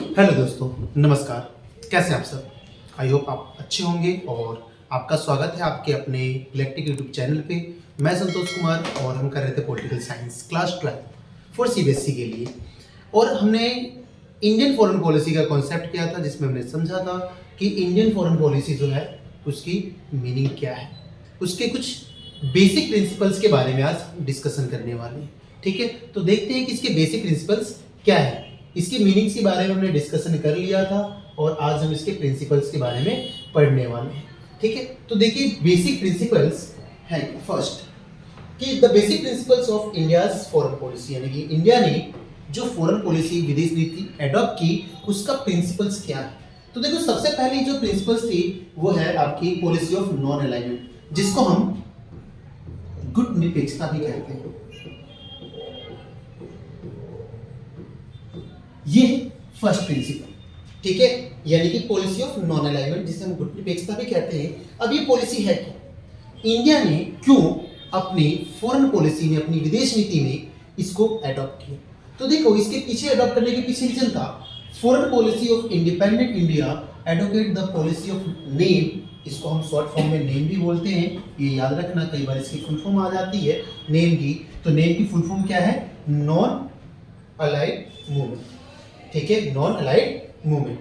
Hello दोस्तों, नमस्कार। कैसे हैं आप सब? आई होप आप अच्छे होंगे और आपका स्वागत है आपके अपने इलेक्ट्रिक यूट्यूब चैनल पे। मैं संतोष कुमार और हम कर रहे थे political science class 12 for CBSE के लिए। और हमने इंडियन फॉरेन पॉलिसी का कॉन्सेप्ट किया था, जिसमें हमने समझा था कि इंडियन फॉरेन पॉलिसी जो है उसकी मीनिंग क्या है, उसके कुछ बेसिक प्रिंसिपल्स के बारे में आज डिस्कशन करने वाले हैं। ठीक है, तो देखते हैं कि इसके बेसिक प्रिंसिपल्स क्या है। इसकी मीनिंग्स के बारे में हमने डिस्कशन कर लिया था और आज हम इसके प्रिंसिपल्स के बारे में पढ़ने वाले हैं। ठीक है, तो देखिए बेसिक प्रिंसिपल्स है फर्स्ट कि the basic principles of India's foreign policy, यानी कि इंडिया ने जो फॉरेन पॉलिसी विदेश नीति एडॉप्ट की उसका प्रिंसिपल्स क्या है। तो देखो सबसे पहली जो प्रिंसिपल्स थी वो है आपकी पॉलिसी ऑफ नॉन अलाइनमेंट, जिसको हम गुट निरपेक्षता भी कहते हैं। ये फर्स्ट प्रिंसिपल, ठीक है, यानी कि पॉलिसी ऑफ नॉन अलाइनमेंट, जिसे हम गुट निरपेक्षता भी कहते हैं। अब ये पॉलिसी है क्या, इंडिया ने क्यों अपनी फॉरेन पॉलिसी में, अपनी विदेश नीति में इसको अडॉप्ट किया। तो देखो इसके पीछे अडॉप्ट करने के पीछे रीजन था foreign policy of independent India advocate the policy of name, इसको हम शॉर्ट फॉर्म में नेम भी बोलते हैं, ये याद रखना, कई बार इसकी फुल फॉर्म आ जाती है नेम की। तो नेम की फुल फॉर्म क्या है, नॉन अलाइड मूवमेंट। ठीक है, non allied movement.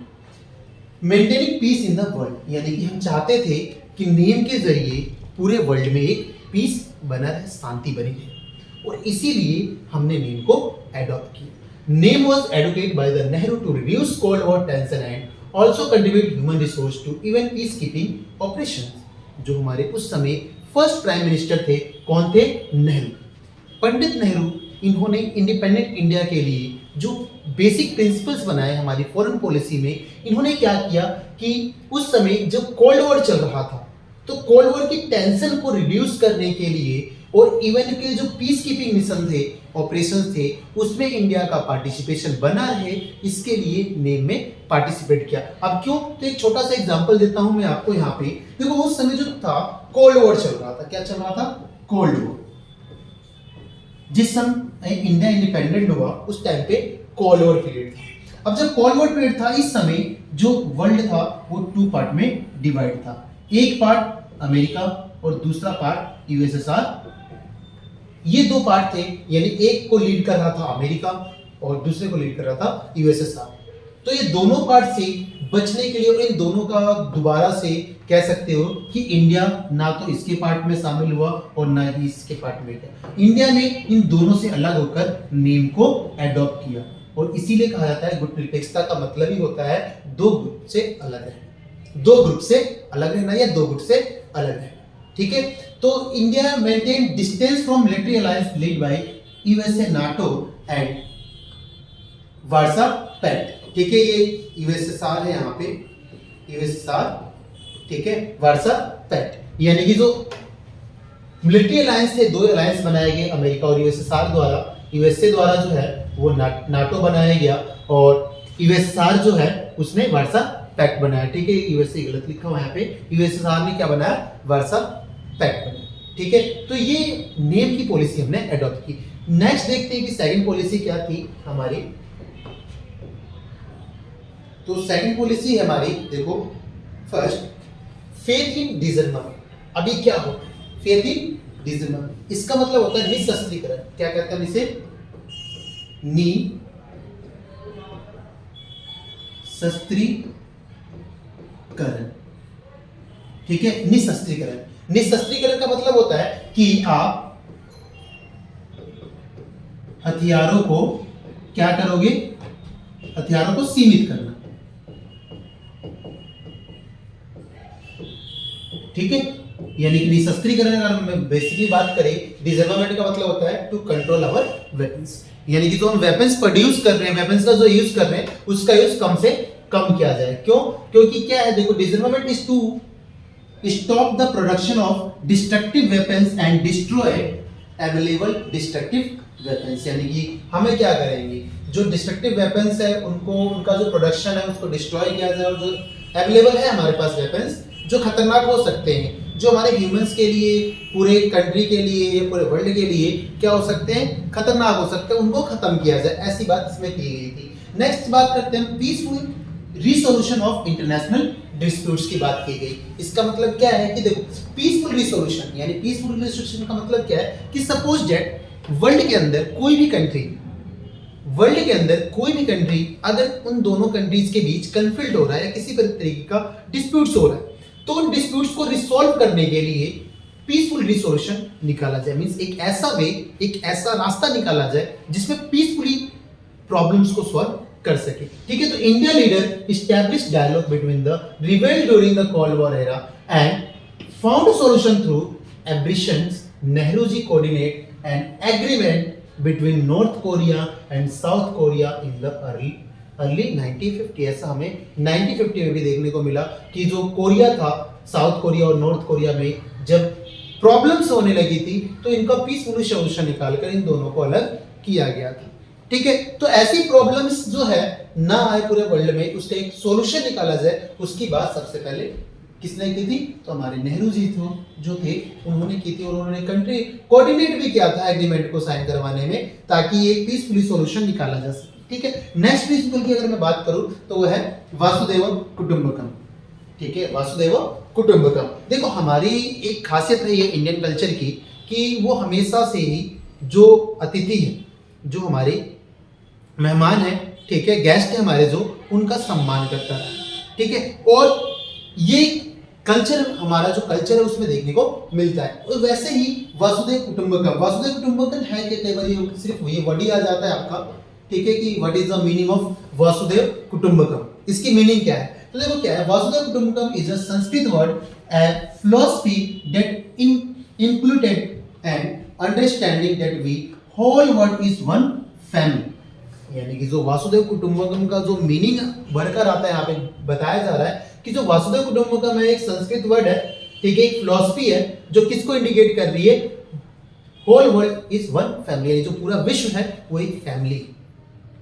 Maintaining peace in the world, यानी कि हम चाहते थे कि नेम के जरिए पूरे वर्ल्ड में एक पीस बना रहे, शांति बनी रहे, और इसीलिए हमने नेम को एडॉप्ट किया। Name was advocated by the Nehru to reduce cold war tension and also contribute human resource to even peace keeping operations. जो हमारे उस समय फर्स्ट प्राइम मिनिस्टर थे, कौन थे, नेहरू, पंडित नेहरू। इन्होंने इंडिपेंडेंट इंडिया के लिए जो बेसिक प्रिंसिपल्स बनाए हमारी फॉरेन पॉलिसी में, इन्होंने क्या किया कि उस समय जब कोल्ड वॉर चल रहा था तो कोल्ड वॉर की टेंशन को रिड्यूस करने के लिए और इवन के जो पीस कीपिंग मिशन थे, ऑपरेशंस थे, उसमें इंडिया का पार्टिसिपेशन बना रहे, इसके लिए नेम में पार्टिसिपेट किया। अब क्यों, तो एक छोटा सा एग्जांपल देता हूं मैं आपको यहाँ पे। देखो उस समय जो था कोल्ड वॉर चल रहा था, क्या चल रहा था, कोल्ड वॉर। जिस समय इंडिया इंडिपेंडेंट हुआ उस टाइम पे कोल्ड वॉर पीरियड था। अब जब कोल्ड वॉर पीरियड था, इस समय जो वर्ल्ड था वो 2 पार्ट में डिवाइड था, एक पार्ट अमेरिका और दूसरा पार्ट यूएसएसआर। ये 2 पार्ट थे, यानी एक को लीड कर रहा था अमेरिका और दूसरे को लीड कर रहा था यूएसएसआर। तो ये दोनों पार्ट से बचने के लिए और इन दोनों का दोबारा से कह सकते हो कि इंडिया ना तो इसके पार्ट में शामिल हुआ और ना ही इसके पार्ट में गया, इंडिया ने इन दोनों से अलग होकर नेम को एडॉप्ट किया। और इसीलिए कहा जाता है गुट निरपेक्षता का मतलब ही होता है दो ग्रुप से अलग रहना, दो ग्रुप से अलग रहना या दो गुट से अलग रहना। ठीक है, तो India maintain distance from military alliance lead by USA, NATO and Warsaw Pact. ठीक है, ये यूएसएसआर है, यहाँ पे यूएसएसआर, ठीक है, वार्सा पैक्ट, यानी कि जो मिलिट्री अलायंस थे, 2 अलायंस बनाए गए अमेरिका और यूएसएसआर द्वारा। यूएसए द्वारा जो है वो नाटो बनाया गया और यूएसएसआर जो है उसने वार्सा पैक्ट बनाया। ठीक है, यूएसए गलत लिखा हुआ है यहाँ पे, यूएसएसआर ने क्या बनाया, वार्सा पैक्ट बनाया। ठीक है, तो ये नेम की पॉलिसी हमने अडॉप्ट की। नेक्स्ट देखते हैं कि सेकंड पॉलिसी क्या थी हमारी। तो सेकंड पॉलिसी है हमारी, देखो फर्स्ट फेथ इन डिसर्ममेंट। अभी क्या होता है फेथ इन डिसर्ममेंट, इसका मतलब होता है निशस्त्रीकरण। क्या कहते हैं इसे, निशस्त्रीकरण। ठीक है, निशस्त्रीकरण। निशस्त्रीकरण का मतलब होता है कि आप हथियारों को क्या करोगे, हथियारों को सीमित करना। ठीक है, यानी कि निशस्त्रीकरण अगर बेसिकली बात करें, डिसर्ममेंट का मतलब होता है टू कंट्रोल आवर वेपन्स, यानी कि जो हम वेपन्स प्रोड्यूस कर रहे हैं, वेपन्स का जो यूज कर रहे हैं उसका यूज कम से कम किया जाए। क्यों, क्योंकि क्या है, देखो disarmament is to stop the production of destructive weapons and destroy available destructive weapons, यानी कि हमें क्या करेंगे, जो डिस्ट्रक्टिव वेपन्स है उनको, उनका जो प्रोडक्शन है उसको डिस्ट्रॉय किया जाए और जो अवेलेबल है हमारे पास वेपन्स जो खतरनाक हो सकते हैं जो हमारे ह्यूमंस के लिए, पूरे कंट्री के लिए या पूरे वर्ल्ड के लिए क्या हो सकते हैं, खतरनाक हो सकते हैं, उनको खत्म किया जाए, ऐसी बात इसमें की गई थी। नेक्स्ट बात करते हैं peaceful resolution of international disputes की बात की गई। इसका मतलब क्या है कि देखो पीसफुल रिसोल्यूशन, यानी पीसफुल रिसोल्यूशन का मतलब क्या है कि सपोज दैट वर्ल्ड के अंदर कोई भी कंट्री अगर उन दोनों कंट्रीज के बीच कंफ्लिक्ट हो रहा है या किसी तरीके का डिस्प्यूट्स हो रहा है, तो उन डिस्प्यूट्स को रिसॉल्व करने के लिए पीसफुल रिसोल्यूशन निकाला जाए। मींस एक ऐसा रास्ता निकाला जाए जिसमें पीसफुली प्रॉब्लम्स को सॉल्व कर सके। ठीक है, तो India leader establish dialogue between the rebel during the cold war era and found solution through ambitions. Nehru ji coordinate an agreement between North Korea and South Korea in the early 1950। ऐसा हमें 1950 में भी देखने को मिला कि जो कोरिया था, साउथ कोरिया और नॉर्थ कोरिया में जब प्रॉब्लम्स होने लगी थी तो इनका पीसफुल सॉल्यूशन निकालकर इन दोनों को अलग किया गया था। ठीक है, तो ऐसी प्रॉब्लम्स जो है ना आए पूरे वर्ल्ड में, उसका एक सॉल्यूशन निकाला जाए, उसकी बात सबसे पहले किसने की थी, तो हमारे नेहरू जी जो थे उन्होंने की थी, और उन्होंने कंट्री कोऑर्डिनेट भी किया था एग्रीमेंट को साइन करवाने में, ताकि एक पीसफुली सॉल्यूशन निकाला जा सके। ठीक है, नेक्स्ट प्रिंसिपल की अगर मैं बात करूं तो वो है वासुदेव कुटुंबकम। ठीक है, वासुदेव कुटुंबकम। देखो हमारी एक खासियत है ये इंडियन कल्चर की कि वो हमेशा से ही जो अतिथि है, जो हमारे मेहमान है, ठीक है, गेस्ट है हमारे, जो उनका सम्मान करता है। ठीक है, और ये कल्चर, हमारा जो कल्चर है उसमें देखने को मिलता है। और वैसे ही वासुदेव कुटुंबकम है कि कई बार सिर्फ ये वर्ड ही आ जाता है आपका। ठीक है, कि what is the meaning of Vasudhaiva Kutumbakam, इसकी मीनिंग क्या है, तो देखो क्या है, Vasudhaiva Kutumbakam is a Sanskrit word and philosophy that included and understanding that we whole world is one family. यानी कि जो वासुदेव कुटुंबकम का जो मीनिंग बढ़कर आता है, यहाँ पे बताया जा रहा है कि जो वासुदेव कुटुंबकम है एक संस्कृत वर्ड है, ठीक है, एक फिलॉसफी है जो किसको इंडिकेट कर रही है, whole world is one family, यानी जो पूरा विश्व है वो एक फैमिली।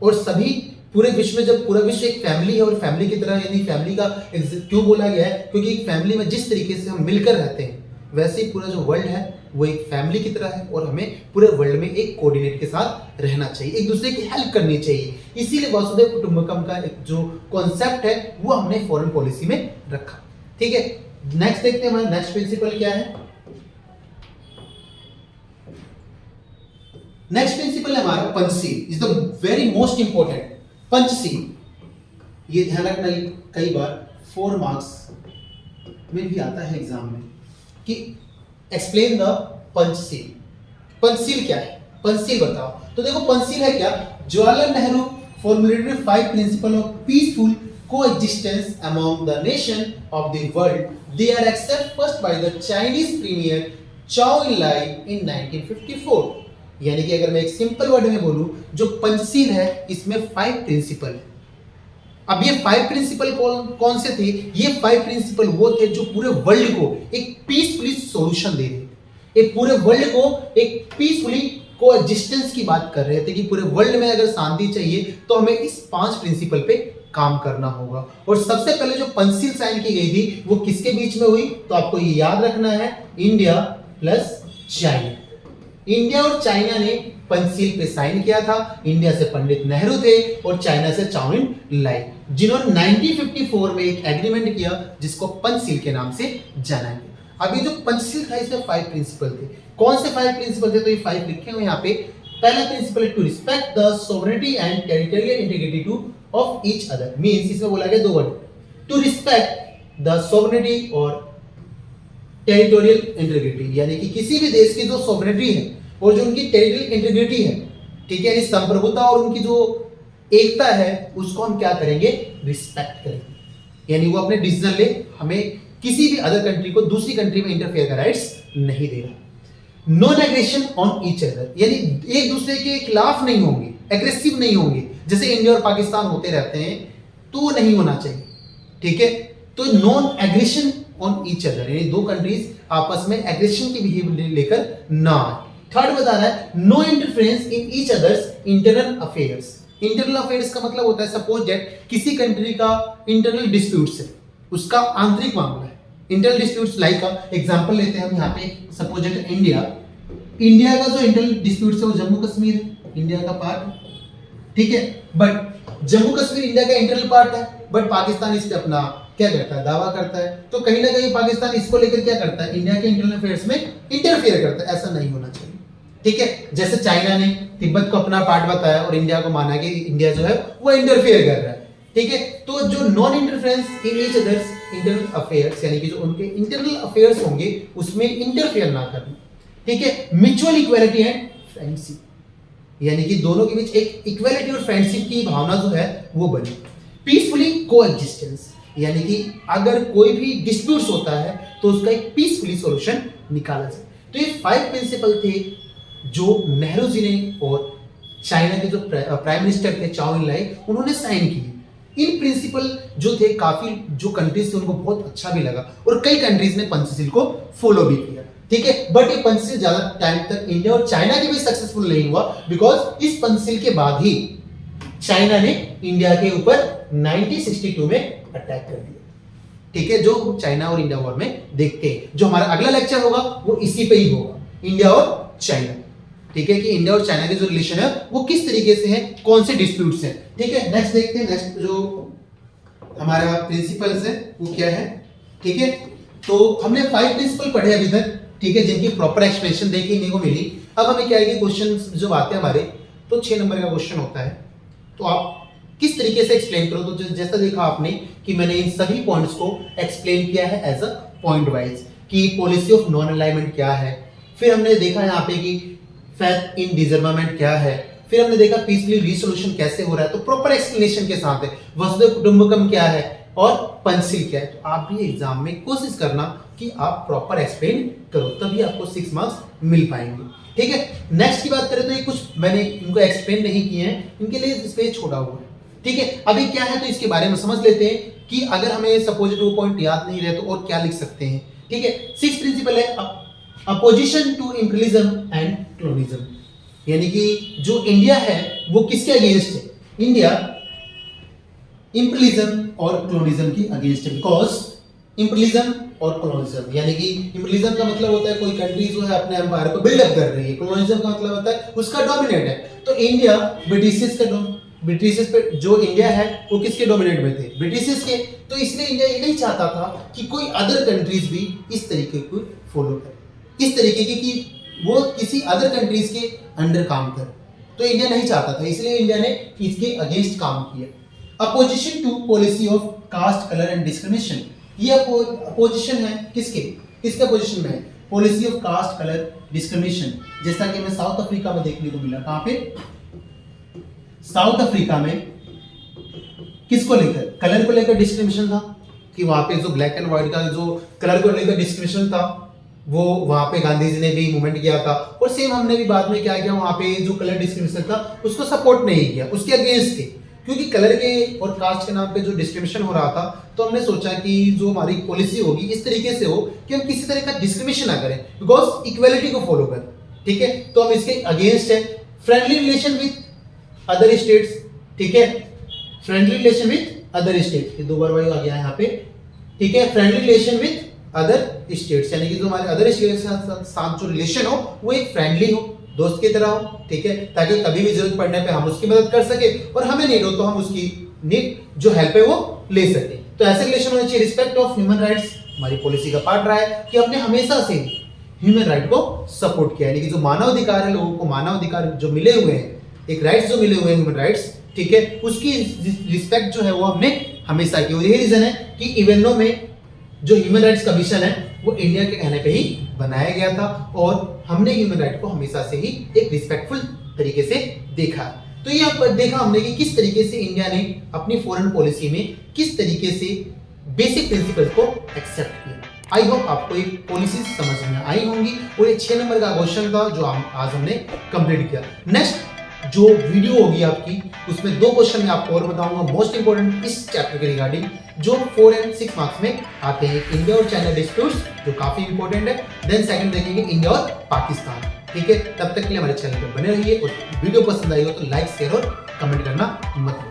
और सभी पूरे विश्व में, जब पूरा विश्व एक फैमिली है और फैमिली की तरह, यानी फैमिली का क्यों बोला गया है, क्योंकि एक फैमिली में जिस तरीके से हम मिलकर रहते हैं वैसे ही पूरा जो वर्ल्ड है वो एक फैमिली की तरह है, और हमें पूरे वर्ल्ड में एक कोऑर्डिनेट के साथ रहना चाहिए, एक दूसरे की हेल्प करनी चाहिए। इसीलिए वासुदेव कुटुंबकम का एक जो कॉन्सेप्ट है वो हमने फॉरेन पॉलिसी में रखा। ठीक है, नेक्स्ट देखते हैं हमारा नेक्स्ट प्रिंसिपल क्या है। नेक्स्ट प्रिंसिपल है हमारा Panchsheel, is the very most important. Panchsheel, ये ध्यान रखना, कई बार 4 मार्क्स में भी आता है एग्जाम में कि एक्सप्लेन द पंचशील। पंचशील क्या है, पंचशील बताओ। तो देखो पंचशील है क्या, Jawaharlal Nehru formulated 5 principles of peaceful coexistence among the nation of the world. They are accepted first by the Chinese premier Zhou Enlai in 1954। यानी कि अगर मैं एक सिंपल वर्ड में बोलूं, जो पंचशील है इसमें 5 प्रिंसिपल है। अब ये 5 प्रिंसिपल कौन से थे, ये 5 प्रिंसिपल वो थे जो पूरे वर्ल्ड को एक पीसफुली सॉल्यूशन दे रहे थे, एक पूरे वर्ल्ड को एक पीसफुली कोएग्जिस्टेंस की बात कर रहे थे कि पूरे वर्ल्ड में अगर शांति चाहिए तो हमें इस 5 प्रिंसिपल पे काम करना होगा। और सबसे पहले जो पंचशील साइन की गई थी वो किसके बीच में हुई, तो आपको ये याद रखना है, इंडिया प्लस चाइना। इंडिया और चाइना ने पंचशील पे साइन किया था। इंडिया से पंडित नेहरू थे और चाइना से चाउ एन लाई, जिन्होंने 1954 में एक एग्रीमेंट किया जिसको पंचशील के नाम से जाना गया। अभी जो पंचशील था इसमें 5 प्रिंसिपल थे। कौन से 5 प्रिंसिपल थे, तो ये 5 लिखे हुए यहाँ पे। पहला प्रिंसिपल है to respect the sovereignty and territorial integrity to of each other. Means इसमें बोला गया 2 word, to respect the sovereignty और टेरिटोरियल इंटीग्रिटी, यानी कि किसी भी देश की जो सोवरेनिटी है और जो उनकी टेरिटोरियल इंटीग्रिटी है, ठीक है, यानी संप्रभुता और उनकी जो एकता है उसको हम क्या करेंगे, रिस्पेक्ट करेंगे। यानी वो अपने डिसीजन ले, हमें किसी भी अदर कंट्री को दूसरी कंट्री में इंटरफेयर का राइट्स नहीं दे रहा। Non aggression on each other, यानी एक दूसरे के खिलाफ नहीं होंगे, एग्रेसिव नहीं होंगे, जैसे इंडिया और पाकिस्तान होते रहते हैं, तो वो नहीं होना चाहिए। ठीक है, तो non aggression on each other, यानी 2 कंट्रीज आपस में एग्रेशन की बिहेवियर लेकर ना आए। थर्ड बता रहा है no interference in each other's internal affairs. Internal affairs का मतलब होता है सपोज दैट किसी कंट्री का इंटरनल डिस्प्यूट्स है, उसका आंतरिक मामला है, इंटरनल डिस्प्यूट्स लाइक एग्जांपल लेते हैं हम यहाँ पे, सपोज इट इंडिया का जो इंटरनल डिस्प्यूट्स है वो जम्मू कश्मीर है, इंडिया का पार्ट है, ठीक है, बट जम्मू कश्मीर इंडिया का इंटरनल पार्ट है, बट पाकिस्तान इस पे अपना क्या करता है, दावा करता है। तो कहीं ना कहीं पाकिस्तान इसको लेकर क्या करता है, इंडिया के इंटरनल अफेयर्स में इंटरफियर करता है, ऐसा नहीं होना चाहिए, ठीक है। जैसे चाइना ने तिब्बत को अपना पार्ट बताया और इंडिया को माना कि इंडिया जो है वो इंटरफियर कर रहा है, ठीक है। तो जो non interference in each other's internal affairs, यानी कि जो उनके इंटरनल अफेयर्स होंगे उसमें इंटरफेयर ना करना, ठीक है। म्यूचुअल इक्वालिटी एंड फ्रेंडशिप, यानी कि दोनों के बीच एक इक्वालिटी और फ्रेंडशिप की भावना जो है वो बने। पीसफुली कोएग्जिस्टेंस, यानी कि अगर कोई भी डिस्प्यूट्स होता है तो उसका एक पीसफुली सॉल्यूशन निकाला जाए। तो ये 5 प्रिंसिपल थे जो नेहरू जी ने और चाइना के जो प्राइम मिनिस्टर थे चाओ इन लाई, उन्होंने साइन किए। इन प्रिंसिपल जो थे काफी जो कंट्रीज थे उनको बहुत अच्छा भी लगा और कई कंट्रीज ने पंचशील को फॉलो भी किया, ठीक है। बट ये पंचशील ज्यादा टाइम तक इंडिया और चाइना के भी सक्सेसफुल नहीं हुआ, बिकॉज इस पंचशील के बाद ही चाइना ने इंडिया के ऊपर 1962 में अटैक कर दिया, ठीक है, जो चाइना और इंडिया वॉर में देखते हैं। जो हमारा अगला लेक्चर होगा वो इसी पे ही होगा, इंडिया और चाइना, ठीक है, कि इंडिया और चाइना के जो रिलेशन है वो किस तरीके से है, कौन से डिस्प्यूट्स हैं, ठीक है। नेक्स्ट देखते हैं, नेक्स्ट जो हमारा प्रिंसिपल्स है वो क्या है, ठीक है। तो हमने 5 प्रिंसिपल पढ़े अभी तक, ठीक है, जिनकी प्रॉपर एक्सप्लेनेशन देखने को मिली। अब हमें क्या है कि क्वेश्चन जो आते हैं हमारे, तो 6 नंबर का क्वेश्चन होता है, तो आप किस तरीके से एक्सप्लेन करो। तो जैसा देखा आपने कि मैंने इन सभी पॉइंट्स को एक्सप्लेन किया है एज अ पॉइंट वाइज, कि पॉलिसी ऑफ नॉन अलाइनमेंट क्या है, फिर हमने देखा यहाँ पे कि फेथ इन डिसर्मामेंट क्या है, फिर हमने देखा पीसफुली रिसोल्यूशन कैसे हो रहा है, तो प्रॉपर एक्सप्लेनेशन के साथ है वसुधैव कुटुंबकम क्या है और पंचशील क्या है। तो आप भी एग्जाम में कोशिश करना कि आप प्रॉपर एक्सप्लेन करो, तभी आपको 6 मार्क्स मिल पाएंगे, ठीक है। नेक्स्ट की बात करें तो ये कुछ मैंने इनको एक्सप्लेन नहीं किए हैं, इनके लिए स्पेस छोड़ा हुआ है, ठीक है। अभी क्या है तो इसके बारे में समझ लेते हैं कि अगर हमें सपोज 2 पॉइंट याद नहीं रहे तो और क्या लिख सकते हैं, ठीक है। 6 प्रिंसिपल है opposition to imperialism and colonialism, यानी कि जो इंडिया है वो किसके अगेंस्ट है, इंडिया इंपीरियलिज्म और कॉलोनिज्म की अगेंस्ट है। बिकॉज इंपीरियलिज्म और कॉलोनिज्म, यानी कि इंपीरियलिज्म का मतलब होता है कोई कंट्री जो है अपने एम्पायर को बिल्डअप कर रही है, कॉलोनिज्म का मतलब होता है उसका डोमिनेट है। तो इंडिया ब्रिटिश पे जो इंडिया है वो किसके डोमिनेट में थे, ब्रिटिश के। तो इसलिए इंडिया ये नहीं चाहता था कि कोई अदर कंट्रीज भी इस तरीके को फॉलो करे, इस तरीके की कि वो किसी अदर कंट्रीज के अंडर काम करे, तो इंडिया नहीं चाहता था, इसलिए इंडिया ने इसके अगेंस्ट काम किया। Opposition to policy of caste colour and discrimination, ये अपोजिशन है किसके अपोजिशन में है, policy of caste colour discrimination. जैसा कि हमें साउथ अफ्रीका में देखने को मिला, कहां पे, साउथ अफ्रीका में किसको लेकर, कलर को लेकर डिस्क्रिमिनेशन था, कि वहां पे जो ब्लैक एंड व्हाइट का जो कलर को लेकर डिस्क्रिमिनेशन था वो वहां पे गांधी जी ने भी मूवमेंट किया था। और सेम हमने भी बाद में क्या किया, वहां पे जो कलर डिस्क्रिमिनेशन था उसको सपोर्ट नहीं किया, उसके अगेंस्ट थे, क्योंकि कलर के और कास्ट के नाम पे जो डिस्क्रिमिनेशन हो रहा था। तो हमने सोचा कि जो हमारी पॉलिसी होगी इस तरीके से हो कि हम किसी तरह का डिस्क्रिमिनेशन ना करें, बिकॉज इक्वालिटी को फॉलो करें, ठीक है। तो हम इसके अगेंस्ट है। Friendly relation with other states, ठीक है, friendly relation with other state, ये 2 बार वायु आ गया है यहाँ पे, ठीक है। Friendly relation with other states, यानी कि जो हमारे अदर स्टेट्स के साथ जो रिलेशन हो वो एक फ्रेंडली हो, दोस्त की तरह हो, ठीक है, ताकि कभी भी जरूरत पड़ने पे हम उसकी मदद कर सके और हमें नीड हो तो हम उसकी नीड जो हेल्प है वो ले सके। तो ऐसे रिलेशन होने चाहिए। रिस्पेक्ट ऑफ ह्यूमन राइट्स हमारी पॉलिसी का पार्ट रहा है कि हमने हमेशा से ह्यूमन राइट को सपोर्ट किया, यानी कि जो मानव अधिकार है, लोगों को मानव अधिकार जो मिले हुए हैं, एक राइट्स जो मिले हुए हैं ह्यूमन राइट्स, ठीक है, उसकी रिस्पेक्ट जो है वो हमने हमेशा की। और यही रीजन है कि इवेनो में जो ह्यूमन राइट्स कमीशन है वो इंडिया के कहने पे ही बनाया गया था और हमने ह्यूमन राइट को हमेशा से ही एक रिस्पेक्टफुल तरीके से देखा। तो ये देखा हमने कि किस तरीके से इंडिया ने अपनी फॉरेन पॉलिसी में किस तरीके से बेसिक प्रिंसिपल्स को एक्सेप्ट किया। आई होप आपको ये पॉलिसी समझ में आई होंगी और ये 6 नंबर का क्वेश्चन था जो आज हमने कंप्लीट किया। नेक्स्ट जो वीडियो होगी आपकी उसमें 2 क्वेश्चन मैं आपको और बताऊंगा मोस्ट इंपोर्टेंट इस चैप्टर के रिगार्डिंग, जो 4 और 6 मार्क्स में आते हैं। इंडिया और चाइना डिस्प्यूट्स जो काफी इंपॉर्टेंट है, देन सेकंड देखेंगे इंडिया और पाकिस्तान, ठीक है। तब तक के लिए हमारे चैनल पर बने रहिए और वीडियो पसंद आई हो तो लाइक शेयर और कमेंट करना मत